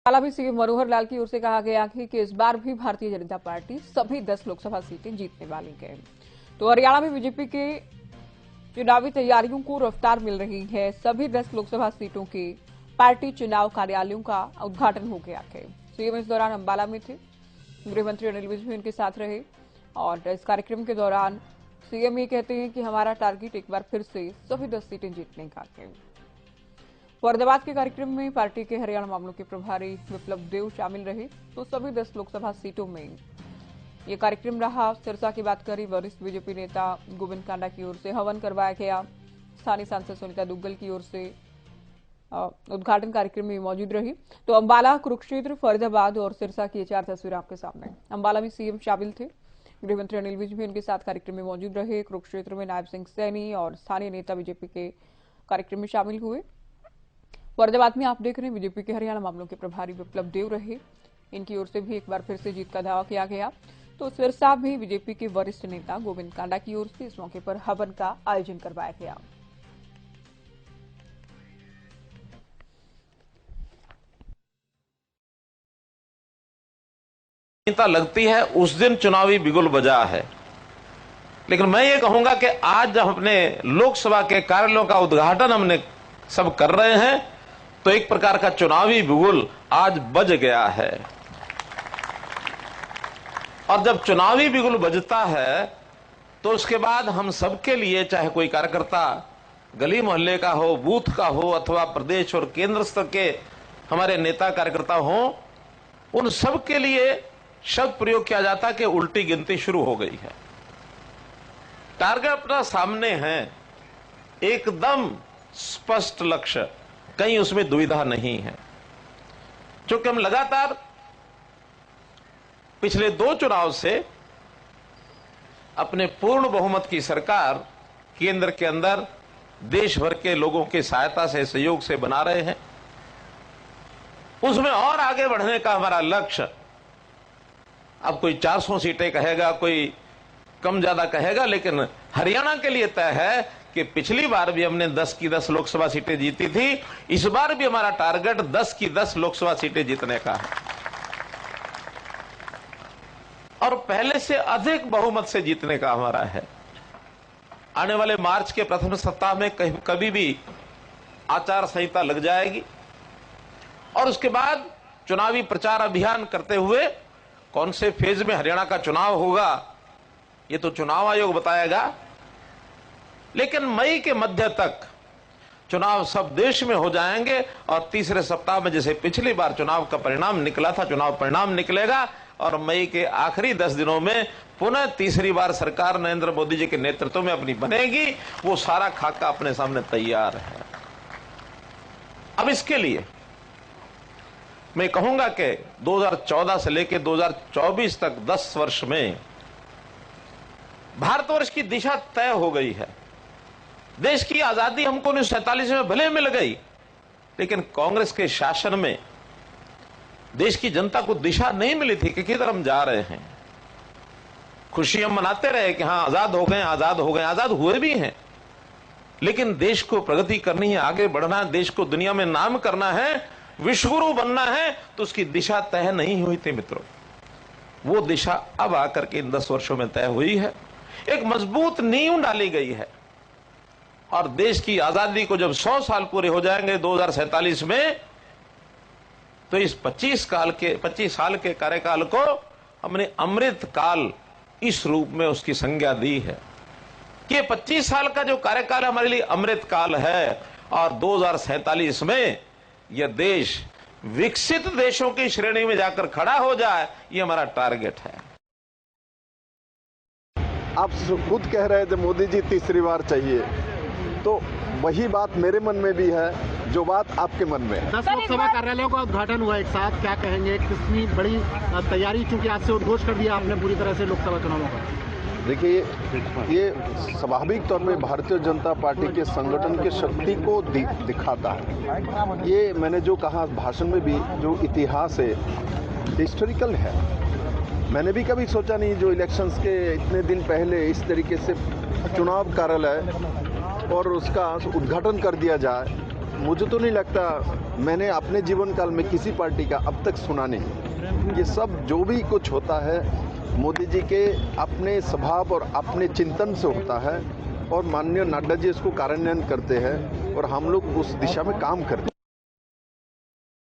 हालांकि सीएम मनोहर लाल की ओर से कहा गया है कि इस बार भी भारतीय जनता पार्टी सभी 10 लोकसभा सीटें जीतने वाली है। तो हरियाणा में बीजेपी के चुनावी तैयारियों को रफ्तार मिल रही है। सभी 10 लोकसभा सीटों के पार्टी चुनाव कार्यालयों का उद्घाटन हो गया है। सीएम इस दौरान अंबाला में थे। गृह मंत्री अनिल विज भी उनके साथ रहे और इस कार्यक्रम के दौरान सीएम ये कहते हैं कि हमारा टारगेट एक बार फिर से सभी 10 सीटें जीतने का है। फरीदाबाद के कार्यक्रम में पार्टी के हरियाणा मामलों के प्रभारी विप्लव देव शामिल रहे। तो सभी 10 लोकसभा सीटों में ये कार्यक्रम रहा। सिरसा की बात करें, वरिष्ठ बीजेपी नेता गोविंद कांडा की ओर से हवन करवाया गया। स्थानीय सांसद सुनीता दुग्गल की ओर से उद्घाटन कार्यक्रम में मौजूद रही। तो अंबाला, कुरुक्षेत्र, फरीदाबाद और सिरसा की 4 तस्वीरें आपके सामने। अंबाला में सीएम शामिल थे। गृह मंत्री अनिल विज भी उनके साथ कार्यक्रम में मौजूद रहे। कुरुक्षेत्र में नायब सिंह सैनी और स्थानीय नेता बीजेपी के कार्यक्रम में शामिल हुए। फरीदाबाद में आप देख रहे हैं बीजेपी के हरियाणा मामलों के प्रभारी विप्लव देव रहे। इनकी ओर से भी एक बार फिर से जीत का दावा किया गया। तो सिरसा भी बीजेपी के वरिष्ठ नेता गोविंद कांडा की ओर से इस मौके पर हवन का आयोजन करवाया गया। लगती है उस दिन चुनावी बिगुल बजा है, लेकिन मैं ये कहूंगा कि आज जब अपने लोकसभा के कार्यालयों का उद्घाटन हमने सब कर रहे हैं तो एक प्रकार का चुनावी बिगुल आज बज गया है। और जब चुनावी बिगुल बजता है तो उसके बाद हम सबके लिए, चाहे कोई कार्यकर्ता गली मोहल्ले का हो, बूथ का हो, अथवा प्रदेश और केंद्र स्तर के हमारे नेता कार्यकर्ता हो, उन सब के लिए शब्द प्रयोग किया जाता कि उल्टी गिनती शुरू हो गई है। टारगेट अपना सामने है, एकदम स्पष्ट लक्ष्य, कहीं उसमें दुविधा नहीं है। क्योंकि हम लगातार पिछले 2 चुनाव से अपने पूर्ण बहुमत की सरकार केंद्र के अंदर देश भर के लोगों की सहायता से, सहयोग से बना रहे हैं। उसमें और आगे बढ़ने का हमारा लक्ष्य, अब कोई 400 सीटें कहेगा, कोई कम ज्यादा कहेगा, लेकिन हरियाणा के लिए तय है कि पिछली बार भी हमने 10 की 10 लोकसभा सीटें जीती थी। इस बार भी हमारा टारगेट 10 की 10 लोकसभा सीटें जीतने का है और पहले से अधिक बहुमत से जीतने का हमारा है। आने वाले मार्च के प्रथम सप्ताह में कभी भी आचार संहिता लग जाएगी और उसके बाद चुनावी प्रचार अभियान करते हुए कौन से फेज में हरियाणा का चुनाव होगा ये तो चुनाव आयोग बताएगा। लेकिन मई के मध्य तक चुनाव सब देश में हो जाएंगे और तीसरे सप्ताह में जैसे पिछली बार चुनाव का परिणाम निकला था, चुनाव परिणाम निकलेगा और मई के आखिरी 10 दिनों में पुनः तीसरी बार सरकार नरेंद्र मोदी जी के नेतृत्व में अपनी बनेगी। वो सारा खाका अपने सामने तैयार है। अब इसके लिए मैं कहूंगा कि 2014 से लेकर 2024 तक 10 वर्ष में भारतवर्ष की दिशा तय हो गई है। देश की आजादी हमको 1947 में भले मिल गई, लेकिन कांग्रेस के शासन में देश की जनता को दिशा नहीं मिली थी कि किधर हम जा रहे हैं। खुशी हम मनाते रहे कि हाँ आजाद हो गए, आजाद हो गए, आजाद हुए भी हैं, लेकिन देश को प्रगति करनी है, आगे बढ़ना है, देश को दुनिया में नाम करना है, विश्वगुरु बनना है, तो उसकी दिशा तय नहीं हुई थी मित्रों। वो दिशा अब आकर के इन 10 वर्षों में तय हुई है। एक मजबूत नींव डाली गई है और देश की आजादी को जब 100 साल पूरे हो जाएंगे 2047 में, तो इस 25 साल के कार्यकाल को हमने अमृत काल इस रूप में उसकी संज्ञा दी है कि 25 साल का जो कार्यकाल हमारे लिए अमृत काल है और 2047 में यह देश विकसित देशों की श्रेणी में जाकर खड़ा हो जाए, ये हमारा टारगेट है। आप खुद कह रहे थे मोदी जी तीसरी बार चाहिए, तो वही बात मेरे मन में भी है जो बात आपके मन में है। 10 लोकसभा कार्यालयों का उद्घाटन हुआ एक साथ, क्या कहेंगे? कितनी बड़ी तैयारी, चूंकि आज से उद्घोष कर दिया आपने पूरी तरह से लोकसभा चुनावों का। देखिए, ये स्वाभाविक तौर पे भारतीय जनता पार्टी के संगठन की शक्ति को दिखाता है। ये मैंने जो कहा भाषण में भी, जो इतिहास है हिस्टोरिकल है। मैंने भी कभी सोचा नहीं जो इलेक्शंस के इतने दिन पहले इस तरीके से चुनाव कार्यालय और उसका उद्घाटन कर दिया जाए मुझे तो नहीं लगता, मैंने अपने जीवन काल में किसी पार्टी का अब तक सुना नहीं। ये सब जो भी कुछ होता है मोदी जी के अपने स्वभाव और अपने चिंतन से होता है, और माननीय नड्डा जी इसको कार्यान्वयन करते हैं और हम लोग उस दिशा में काम करते हैं।